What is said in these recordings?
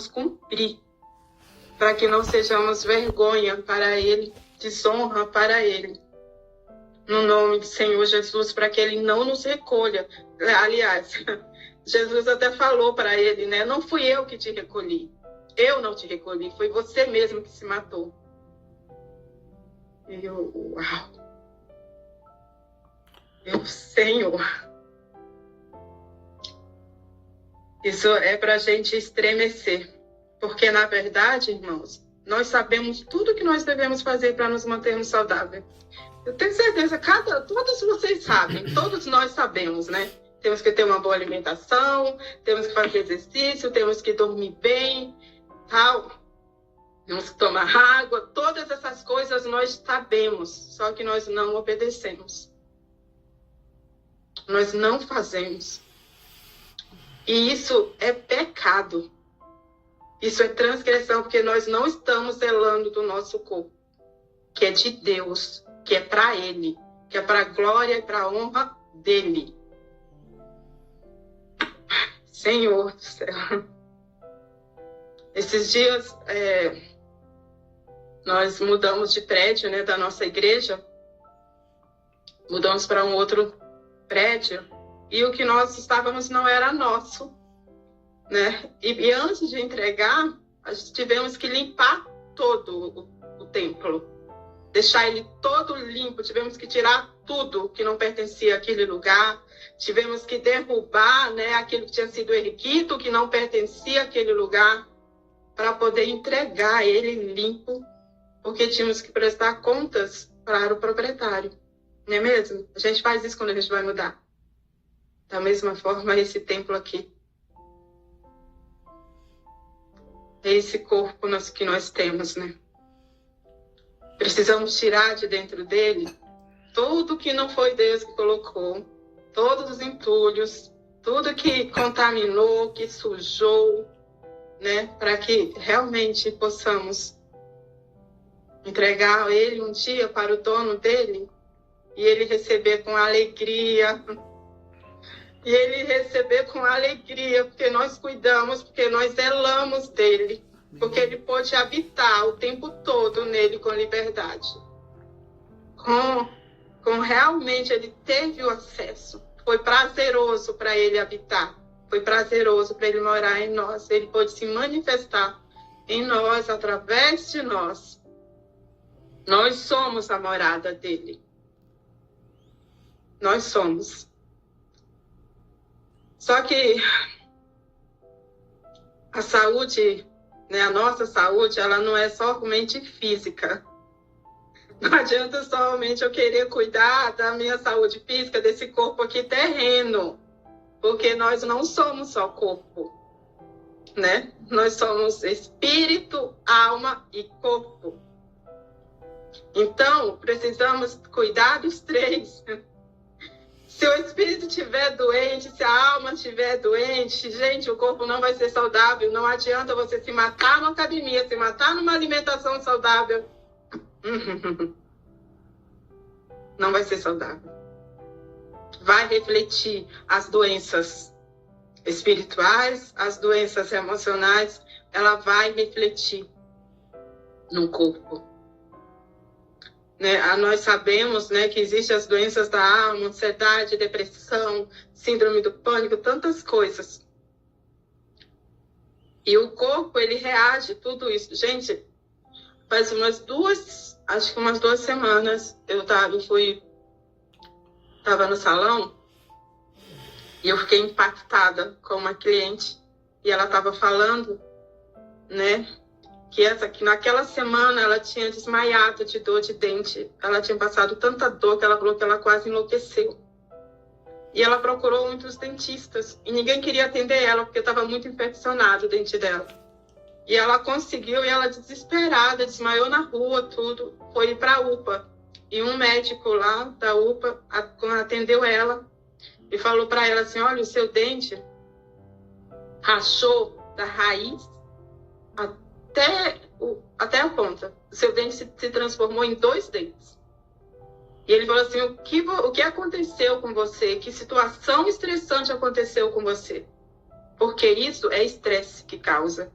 cumprir, para que não sejamos vergonha para Ele, desonra para Ele. No nome do Senhor Jesus, para que Ele não nos recolha. Aliás, Jesus até falou para ele, né? Não fui eu que te recolhi. Eu não te recolhi, foi você mesmo que se matou. E eu, uau. Meu Senhor. Isso é para a gente estremecer. Porque, na verdade, irmãos, nós sabemos tudo que nós devemos fazer para nos mantermos saudáveis. Eu tenho certeza, todos vocês sabem, todos nós sabemos, né? Temos que ter uma boa alimentação, temos que fazer exercício, temos que dormir bem, tal. Temos que tomar água, todas essas coisas nós sabemos, só que nós não obedecemos. Nós não fazemos. E isso é pecado. Isso é transgressão, porque nós não estamos zelando do nosso corpo, que é de Deus, que é para Ele, que é para a glória e para a honra dEle. Senhor do céu. Esses dias, nós mudamos de prédio, né, da nossa igreja. Mudamos para um outro prédio. E o que nós estávamos não era nosso, né? E antes de entregar, tivemos que limpar todo o templo. Deixar ele todo limpo. Tivemos que tirar tudo que não pertencia àquele lugar. Tivemos que derrubar, né, aquilo que tinha sido erguido, que não pertencia àquele lugar, para poder entregar ele limpo, porque tínhamos que prestar contas para o proprietário. Não é mesmo? A gente faz isso quando a gente vai mudar. Da mesma forma, esse templo aqui. É esse corpo que nós temos, né? Precisamos tirar de dentro dele tudo que não foi Deus que colocou, todos os entulhos, tudo que contaminou, que sujou, né? Para que realmente possamos entregar ele um dia para o dono dele e ele receber com alegria. E ele receber com alegria, porque nós cuidamos, porque nós zelamos dele, porque ele pôde habitar o tempo todo nele com liberdade. Com realmente ele teve o acesso. Foi prazeroso para ele habitar. Foi prazeroso para ele morar em nós. Ele pôde se manifestar em nós, através de nós. Nós somos a morada dele. Nós somos. Só que a saúde, né, a nossa saúde, ela não é somente física. Não adianta somente eu querer cuidar da minha saúde física, desse corpo aqui terreno. Porque nós não somos só corpo, né? Nós somos espírito, alma e corpo. Então, precisamos cuidar dos três. Se o espírito estiver doente, se a alma estiver doente, gente, o corpo não vai ser saudável. Não adianta você se matar na academia, se matar numa alimentação saudável. Não vai ser saudável. Vai refletir as doenças espirituais, as doenças emocionais, ela vai refletir no corpo. Né? Nós sabemos, né, que existem as doenças da alma, ansiedade, depressão, síndrome do pânico, tantas coisas. E o corpo, ele reage a tudo isso. Gente, faz umas duas semanas, eu estava no salão e eu fiquei impactada com uma cliente e ela estava falando, né, que naquela semana ela tinha desmaiado de dor de dente. Ela tinha passado tanta dor que ela falou que ela quase enlouqueceu. E ela procurou muitos dentistas e ninguém queria atender ela porque estava muito infeccionado o dente dela. E ela conseguiu, e ela desesperada, desmaiou na rua, tudo, foi para a UPA. E um médico lá da UPA atendeu ela e falou para ela assim, olha, o seu dente rachou da raiz até a ponta. O seu dente se transformou em 2 dentes. E ele falou assim, o que aconteceu com você? Que situação estressante aconteceu com você? Porque isso é estresse que causa.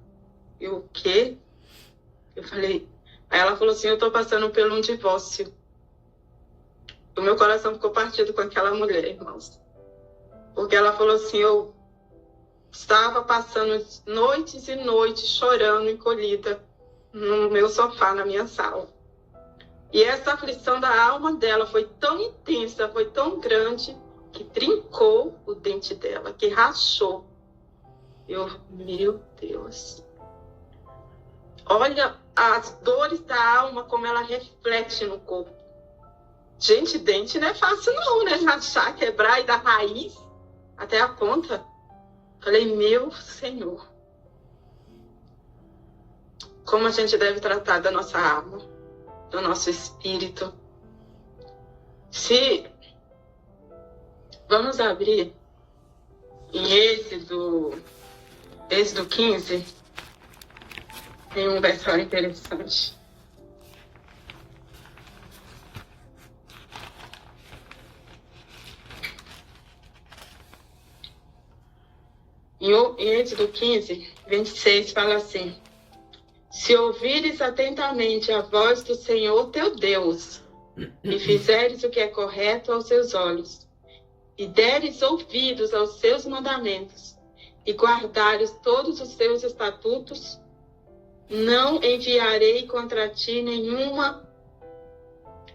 Eu, o quê? Eu falei... Aí ela falou assim, eu tô passando por um divórcio. O meu coração ficou partido com aquela mulher, irmãos. Porque ela falou assim, eu estava passando noites e noites chorando, encolhida, no meu sofá, na minha sala. E essa aflição da alma dela foi tão intensa, foi tão grande, que trincou o dente dela, que rachou. Meu Deus. Olha as dores da alma, como ela reflete no corpo. Gente, dente não é fácil não, né? Rachar, quebrar e da raiz até a ponta. Falei, meu Senhor. Como a gente deve tratar da nossa alma, do nosso espírito. Vamos abrir em Êxodo 15. Tem um versículo interessante. Em Êxodo 15, 26, fala assim: se ouvires atentamente a voz do Senhor teu Deus, e fizeres o que é correto aos seus olhos, e deres ouvidos aos seus mandamentos, e guardares todos os seus estatutos, não enviarei contra ti nenhuma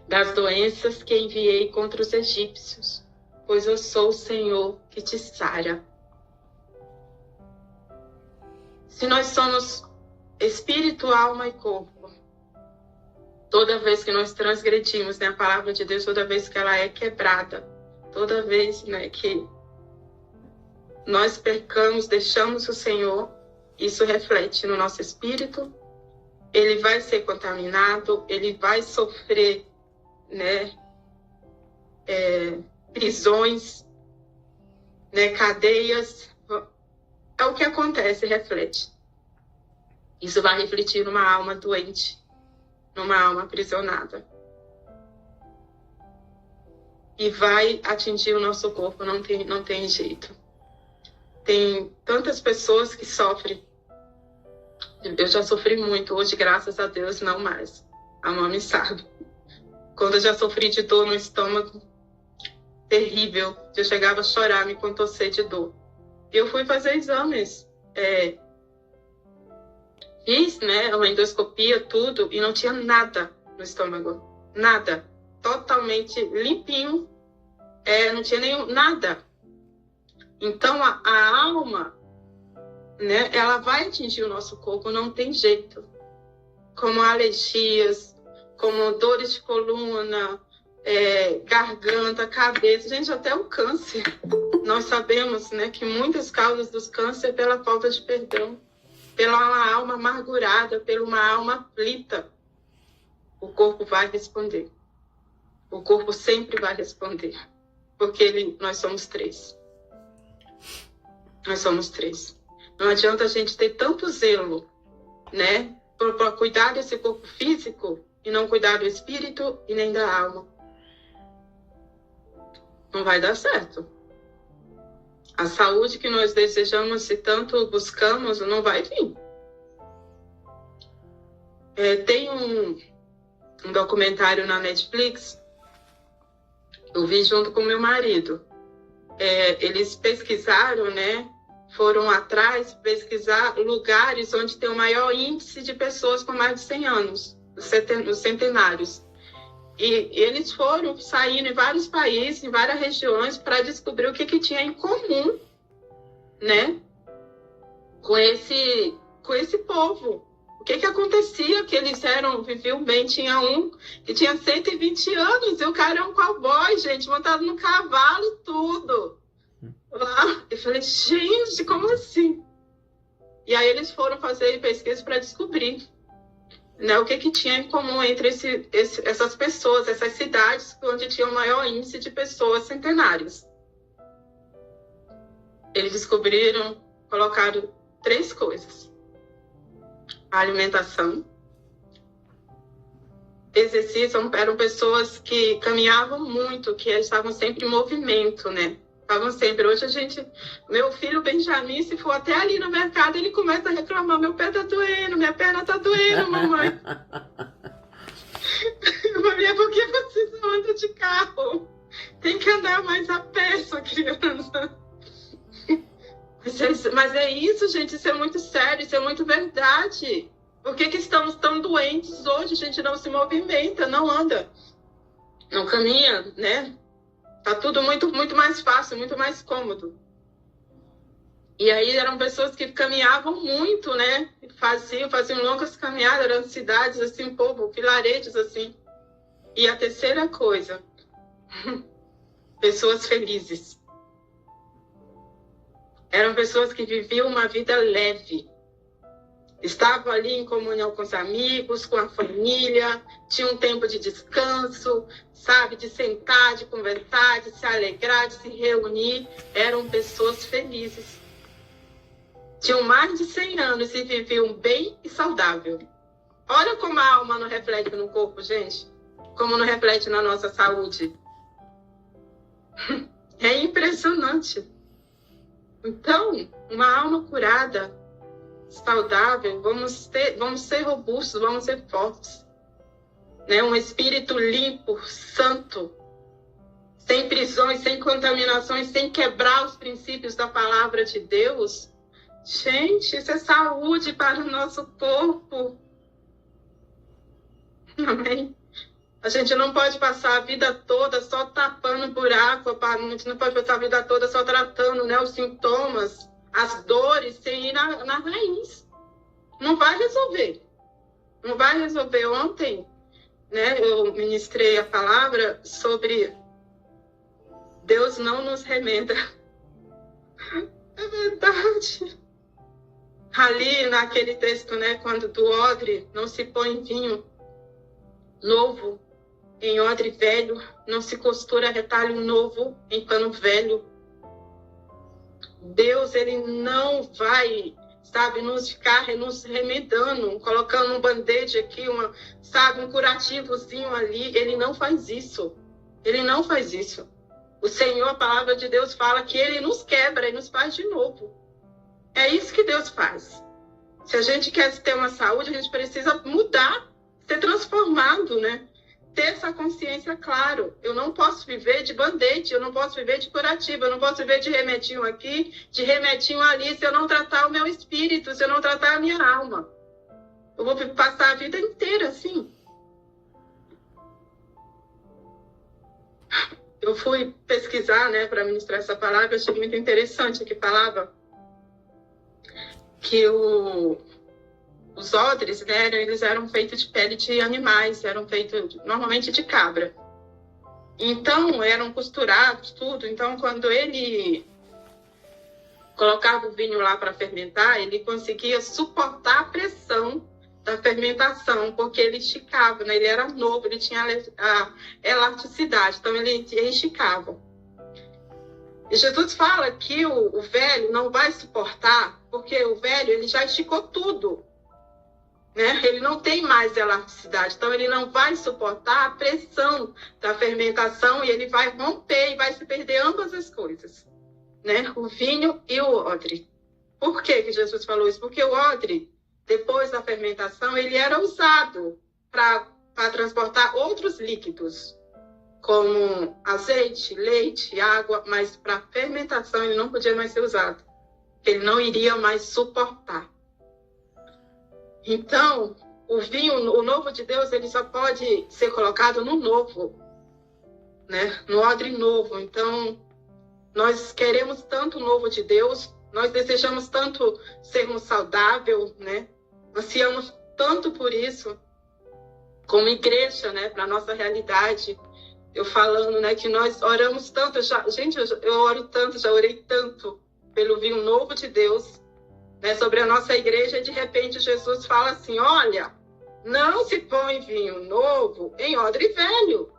das doenças que enviei contra os egípcios, pois eu sou o Senhor que te sara. Se nós somos espírito, alma e corpo, toda vez que nós transgredimos, né, a palavra de Deus, toda vez que ela é quebrada, toda vez, né, que nós pecamos, deixamos o Senhor, isso reflete no nosso espírito, ele vai ser contaminado, ele vai sofrer, né, prisões, né, cadeias. É o que acontece, reflete. Isso vai refletir numa alma doente, numa alma aprisionada. E vai atingir o nosso corpo, não tem jeito. Tem tantas pessoas que sofrem. Eu já sofri muito, hoje, graças a Deus, não mais. A mãe sabe. Quando eu já sofri de dor no estômago, terrível, eu chegava a chorar, me contorcer de dor. Eu fui fazer exames, fiz, né, uma endoscopia, tudo, e não tinha nada no estômago, nada, totalmente limpinho, não tinha nada. Então a alma, né, ela vai atingir o nosso corpo, não tem jeito, como alergias, como dores de coluna, garganta, cabeça, gente, até o câncer. Nós sabemos, né, que muitas causas dos cânceres é pela falta de perdão, pela alma amargurada, pela uma alma aflita. O corpo vai responder. O corpo sempre vai responder. Porque nós somos três. Nós somos três. Não adianta a gente ter tanto zelo, né, para cuidar desse corpo físico e não cuidar do espírito e nem da alma. Não vai dar certo. A saúde que nós desejamos e tanto buscamos não vai vir. Tem um documentário na Netflix, eu vi junto com meu marido. Eles pesquisaram, né? Foram atrás pesquisar lugares onde tem o maior índice de pessoas com mais de 100 anos, os centenários. E eles foram saindo em vários países, em várias regiões, para descobrir o que tinha em comum, né, com esse povo. O que acontecia? Que eles viviam bem. Tinha um que tinha 120 anos e o cara é um cowboy, gente, montado no cavalo e tudo. Lá, eu falei, gente, como assim? E aí eles foram fazer pesquisa para descobrir, né, o que tinha em comum entre essas pessoas, essas cidades onde tinha o maior índice de pessoas centenárias. Eles descobriram, colocaram 3 coisas: a alimentação, exercício, eram pessoas que caminhavam muito, que estavam sempre em movimento, né? Estavam sempre. Hoje meu filho Benjamin, se for até ali no mercado, ele começa a reclamar: meu pé tá doendo, minha perna tá doendo, mamãe. Maria, por que vocês não andam de carro? Tem que andar mais a pé, sua criança. Mas é isso, gente, isso é muito sério, isso é muito verdade. Por que estamos tão doentes hoje? A gente não se movimenta, não anda, não caminha, né? Tá tudo muito, muito mais fácil, muito mais cômodo. E aí eram pessoas que caminhavam muito, né? Faziam longas caminhadas, eram cidades assim, povo, vilarejos assim. E a terceira coisa, pessoas felizes. Eram pessoas que viviam uma vida leve. Estavam ali em comunhão com os amigos, com a família, tinham um tempo de descanso, sabe? De sentar, de conversar, de se alegrar, de se reunir. Eram pessoas felizes. Tinham mais de 100 anos e viviam bem e saudável. Olha como a alma não reflete no corpo, gente. Como não reflete na nossa saúde. É impressionante. Então, uma alma curada, saudável, vamos ser robustos, vamos ser fortes. Né? Um espírito limpo, santo, sem prisões, sem contaminações, sem quebrar os princípios da palavra de Deus. Gente, isso é saúde para o nosso corpo. Amém? A gente não pode passar a vida toda só tapando buraco, a gente não pode passar a vida toda só tratando, né, os sintomas, as dores, sem ir na raiz. Não vai resolver. Não vai resolver. Ontem, né, eu ministrei a palavra sobre Deus não nos remenda. É verdade. Ali naquele texto, né, quando do odre não se põe vinho novo em odre velho, não se costura retalho novo em pano velho. Deus, ele não vai, sabe, nos ficar nos remedando, colocando um band-aid aqui, um curativozinho ali. Ele não faz isso. Ele não faz isso. O Senhor, a palavra de Deus fala que ele nos quebra e nos faz de novo. É isso que Deus faz. Se a gente quer ter uma saúde, a gente precisa mudar, ser transformado, né? Ter essa consciência, claro. Eu não posso viver de band-aid, eu não posso viver de curativo, eu não posso viver de remedinho aqui, de remedinho ali, se eu não tratar o meu espírito, se eu não tratar a minha alma. Eu vou passar a vida inteira assim. Eu fui pesquisar, né, para ministrar essa palavra, eu achei muito interessante que falava que os odres, né, eles eram feitos de pele de animais, eram feitos normalmente de cabra. Então, eram costurados, tudo. Então, quando ele colocava o vinho lá para fermentar, ele conseguia suportar a pressão da fermentação, porque ele esticava, né? Ele era novo, ele tinha a elasticidade, então ele esticava. E Jesus fala que o velho não vai suportar, porque o velho ele já esticou tudo. Né? Ele não tem mais elasticidade, então ele não vai suportar a pressão da fermentação e ele vai romper e vai se perder ambas as coisas, né? O vinho e o odre. Por que Jesus falou isso? Porque o odre, depois da fermentação, ele era usado para transportar outros líquidos, como azeite, leite, água, mas para fermentação ele não podia mais ser usado. Ele não iria mais suportar. Então, o vinho, o novo de Deus, ele só pode ser colocado no novo, né? No odre novo. Então, nós queremos tanto o novo de Deus, nós desejamos tanto sermos saudáveis, né? Ansiamos tanto por isso, como igreja, né? Para a nossa realidade. Eu falando, né, que nós oramos tanto, eu oro tanto, já orei tanto pelo vinho novo de Deus, né, sobre a nossa igreja, e de repente Jesus fala assim: olha, não se põe vinho novo em odre velho.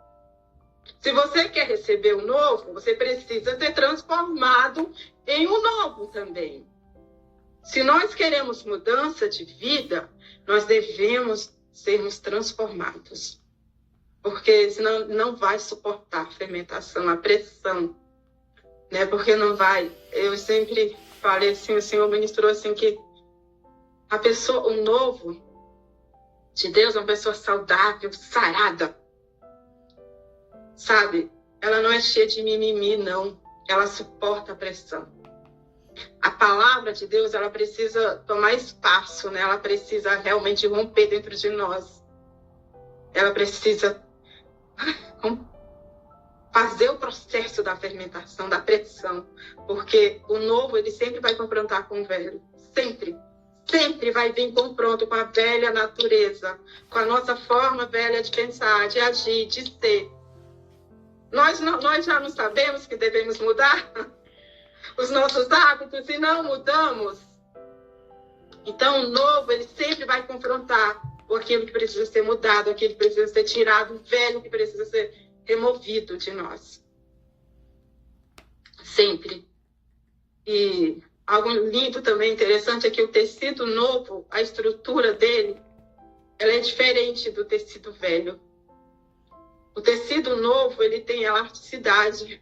Se você quer receber o novo, você precisa ser transformado em um novo também. Se nós queremos mudança de vida, nós devemos sermos transformados. Porque senão não vai suportar a fermentação, a pressão, né? Porque não vai. Eu sempre falei assim, o Senhor ministrou assim que a pessoa, o novo de Deus é uma pessoa saudável, sarada, sabe? Ela não é cheia de mimimi, não. Ela suporta a pressão. A palavra de Deus, ela precisa tomar espaço, né? Ela precisa realmente romper dentro de nós. Ela precisa fazer o processo da fermentação, da pressão. Porque o novo, ele sempre vai confrontar com o velho. Sempre. Sempre vai vir em confronto com a velha natureza, com a nossa forma velha de pensar, de agir, de ser. Nós já não sabemos que devemos mudar os nossos hábitos e não mudamos. Então, o novo, ele sempre vai confrontar aquilo que precisa ser mudado, aquilo que precisa ser tirado, o velho que precisa ser removido de nós. Sempre. E algo lindo também, interessante, é que o tecido novo, a estrutura dele, ela é diferente do tecido velho. O tecido novo, ele tem elasticidade.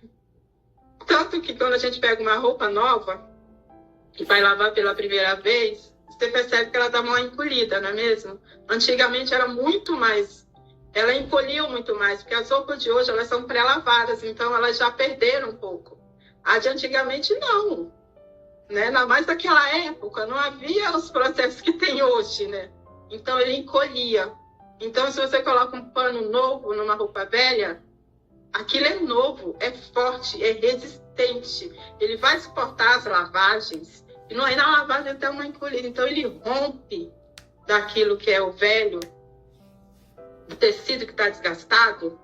Tanto que quando a gente pega uma roupa nova e vai lavar pela primeira vez, você percebe que ela dá uma encolhida, não é mesmo? Antigamente era muito mais, ela encolheu muito mais, porque as roupas de hoje, elas são pré-lavadas, então elas já perderam um pouco. A de antigamente não, né? Ainda mais naquela época, não havia os processos que tem hoje, né? Então ele encolhia. Então, se você coloca um pano novo numa roupa velha, aquilo é novo, é forte, é resistente. Ele vai suportar as lavagens. E não é na lavagem até uma encolhida. Então, ele rompe daquilo que é o velho, do tecido que está desgastado,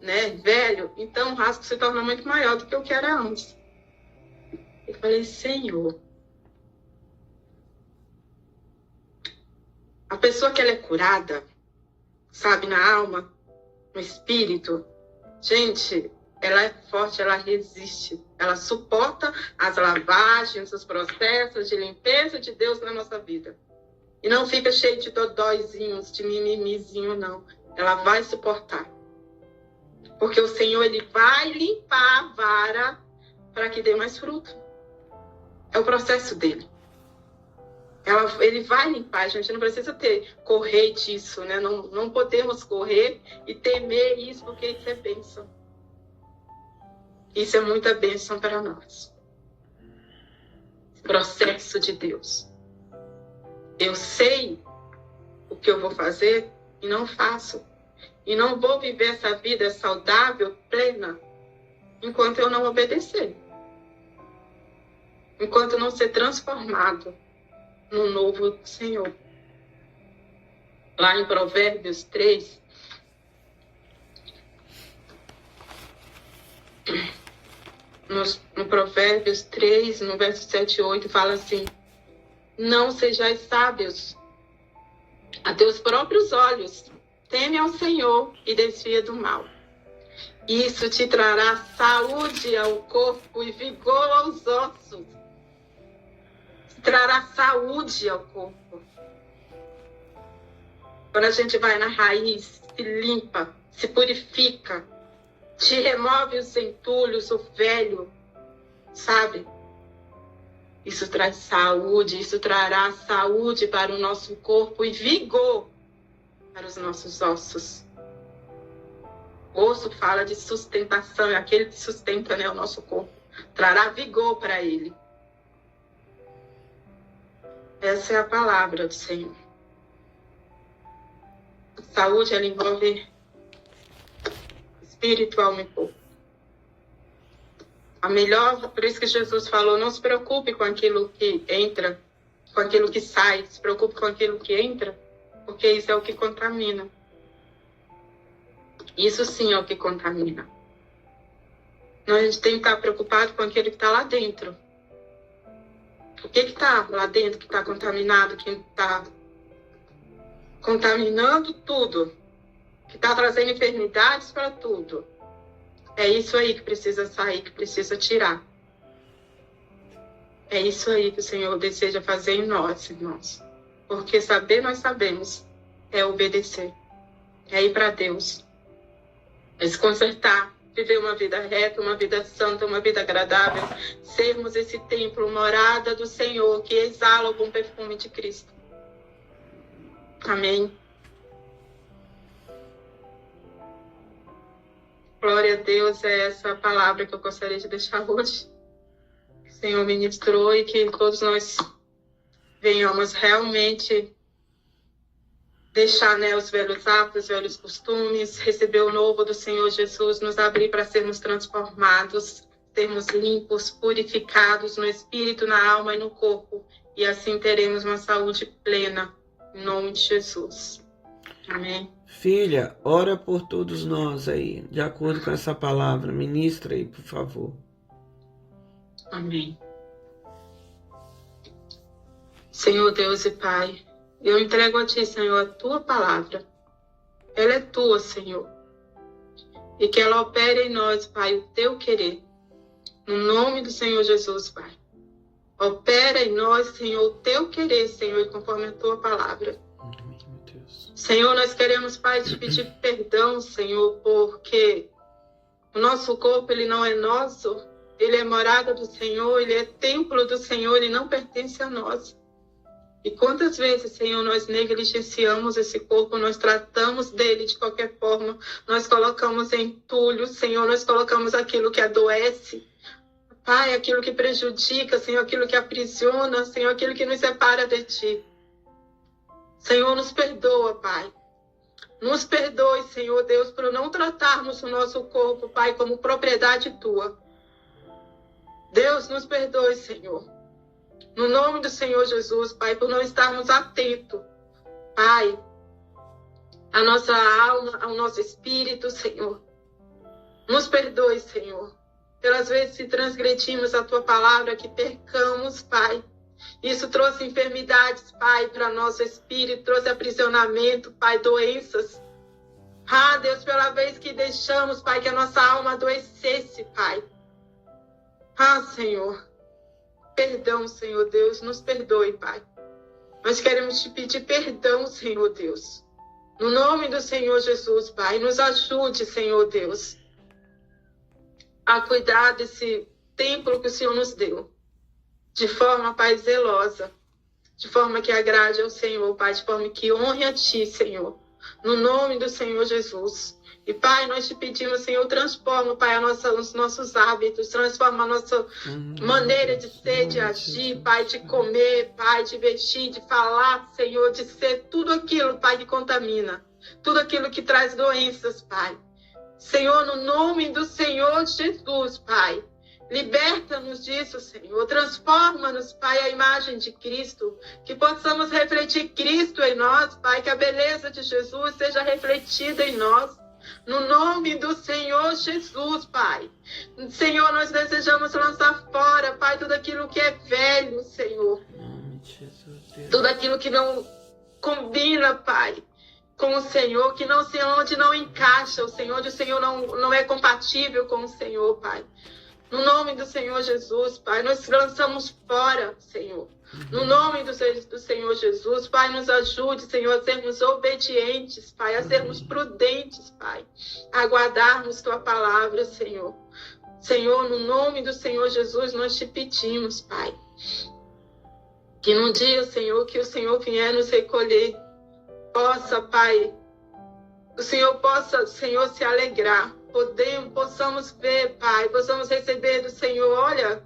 né? Velho. Então, o rasgo se torna muito maior do que o que era antes. Eu falei, Senhor, a pessoa que ela é curada, sabe, na alma, no espírito, gente, ela é forte, ela resiste, ela suporta as lavagens, os processos de limpeza de Deus na nossa vida. E não fica cheio de dodóizinhos, de mimimizinho, não. Ela vai suportar. Porque o Senhor, ele vai limpar a vara para que dê mais fruto. É o processo dele. Ele vai limpar, a gente não precisa correr disso, né? Não podemos correr e temer isso, porque isso é bênção. Isso é muita bênção para nós. Processo de Deus. Eu sei o que eu vou fazer e não faço. E não vou viver essa vida saudável, plena, enquanto eu não obedecer. Enquanto não ser transformado no novo do Senhor. Lá em Provérbios 3, no Provérbios 3, no verso 7 e 8, fala assim: não sejais sábios a teus próprios olhos, teme ao Senhor e desvia do mal. Isso te trará saúde ao corpo e vigor aos ossos. Trará saúde ao corpo. Quando a gente vai na raiz, se limpa, se purifica, te remove os entulhos, o velho, sabe? Isso traz saúde, isso trará saúde para o nosso corpo e vigor para os nossos ossos. O osso fala de sustentação, é aquele que sustenta, né, o nosso corpo. Trará vigor para ele. Essa é a palavra do Senhor. A saúde, ela envolve espírito, alma e corpo. A melhor, por isso que Jesus falou, não se preocupe com aquilo que entra, com aquilo que sai, se preocupe com aquilo que entra, porque isso é o que contamina. Isso sim é o que contamina. A gente tem que estar preocupado com aquilo que está lá dentro. O que está lá dentro que está contaminado, que está contaminando tudo, que está trazendo enfermidades para tudo. É isso aí que precisa sair, que precisa tirar. É isso aí que o Senhor deseja fazer em nós, irmãos. Porque saber nós sabemos, é obedecer. É ir para Deus. É se consertar, viver uma vida reta, uma vida santa, uma vida agradável, sermos esse templo, morada do Senhor, que exala o bom perfume de Cristo. Amém. Glória a Deus, é essa palavra que eu gostaria de deixar hoje. Que o Senhor ministrou e que todos nós venhamos realmente deixar, né, os velhos hábitos, os velhos costumes, receber o novo do Senhor Jesus, nos abrir para sermos transformados, sermos limpos, purificados no espírito, na alma e no corpo. E assim teremos uma saúde plena, em nome de Jesus. Amém. Filha, ora por todos nós aí, de acordo com essa palavra. Ministra aí, por favor. Amém. Senhor Deus e Pai, eu entrego a Ti, Senhor, a Tua palavra. Ela é Tua, Senhor. E que ela opere em nós, Pai, o Teu querer. No nome do Senhor Jesus, Pai. Opera em nós, Senhor, o Teu querer, Senhor, conforme a Tua palavra. Senhor, nós queremos, Pai, te pedir perdão, Senhor, porque o nosso corpo, ele não é nosso, ele é morada do Senhor, ele é templo do Senhor, ele não pertence a nós. E quantas vezes, Senhor, nós negligenciamos esse corpo, nós tratamos dele de qualquer forma, nós colocamos entulho, Senhor, nós colocamos aquilo que adoece, Pai, aquilo que prejudica, Senhor, aquilo que aprisiona, Senhor, aquilo que nos separa de Ti. Senhor, nos perdoa, Pai. Nos perdoe, Senhor Deus, por não tratarmos o nosso corpo, Pai, como propriedade Tua. Deus, nos perdoe, Senhor. No nome do Senhor Jesus, Pai, por não estarmos atentos, Pai, à nossa alma, ao nosso espírito, Senhor. Nos perdoe, Senhor, pelas vezes que transgredimos a Tua palavra, que percamos, Pai. Isso trouxe enfermidades, Pai, para nosso espírito, trouxe aprisionamento, Pai, doenças. Ah, Deus, pela vez que deixamos, Pai, que a nossa alma adoecesse, Pai. Ah, Senhor, perdão, Senhor Deus, nos perdoe, Pai. Nós queremos te pedir perdão, Senhor Deus. No nome do Senhor Jesus, Pai, nos ajude, Senhor Deus, a cuidar desse templo que o Senhor nos deu. De forma, Pai, zelosa, de forma que agrade ao Senhor, Pai, de forma que honre a Ti, Senhor, no nome do Senhor Jesus. E, Pai, nós te pedimos, Senhor, transforma, Pai, os nossos hábitos, transforma a nossa maneira de ser, de agir, Pai, de comer, Pai, de vestir, de falar, Senhor, de ser tudo aquilo, Pai, que contamina, tudo aquilo que traz doenças, Pai. Senhor, no nome do Senhor Jesus, Pai, liberta-nos disso, Senhor. Transforma-nos, Pai, a imagem de Cristo. Que possamos refletir Cristo em nós, Pai. Que a beleza de Jesus seja refletida em nós. No nome do Senhor Jesus, Pai. Senhor, nós desejamos lançar fora, Pai, tudo aquilo que é velho, Senhor. Tudo aquilo que não combina, Pai, com o Senhor, que não sei onde não encaixa o Senhor, onde o Senhor não é compatível com o Senhor, Pai. No nome do Senhor Jesus, Pai, nós lançamos fora, Senhor. No nome do Senhor Jesus, Pai, nos ajude, Senhor, a sermos obedientes, Pai, a sermos prudentes, Pai, a guardarmos Tua palavra, Senhor. Senhor, no nome do Senhor Jesus, nós te pedimos, Pai, que num dia, Senhor, que o Senhor vier nos recolher, possa, Pai, o Senhor possa, Senhor, se alegrar. Possamos ver, Pai, possamos receber do Senhor. Olha,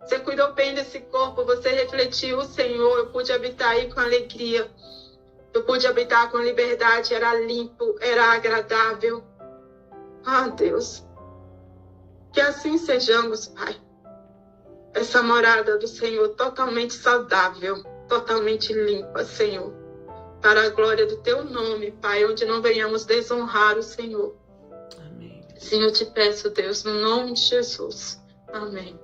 você cuidou bem desse corpo, você refletiu o Senhor, eu pude habitar aí com alegria, eu pude habitar com liberdade, era limpo, era agradável. Ah, Deus, que assim sejamos, Pai, essa morada do Senhor totalmente saudável, totalmente limpa, Senhor, para a glória do Teu nome, Pai, onde não venhamos desonrar o Senhor. Sim, eu te peço, Deus, no nome de Jesus. Amém.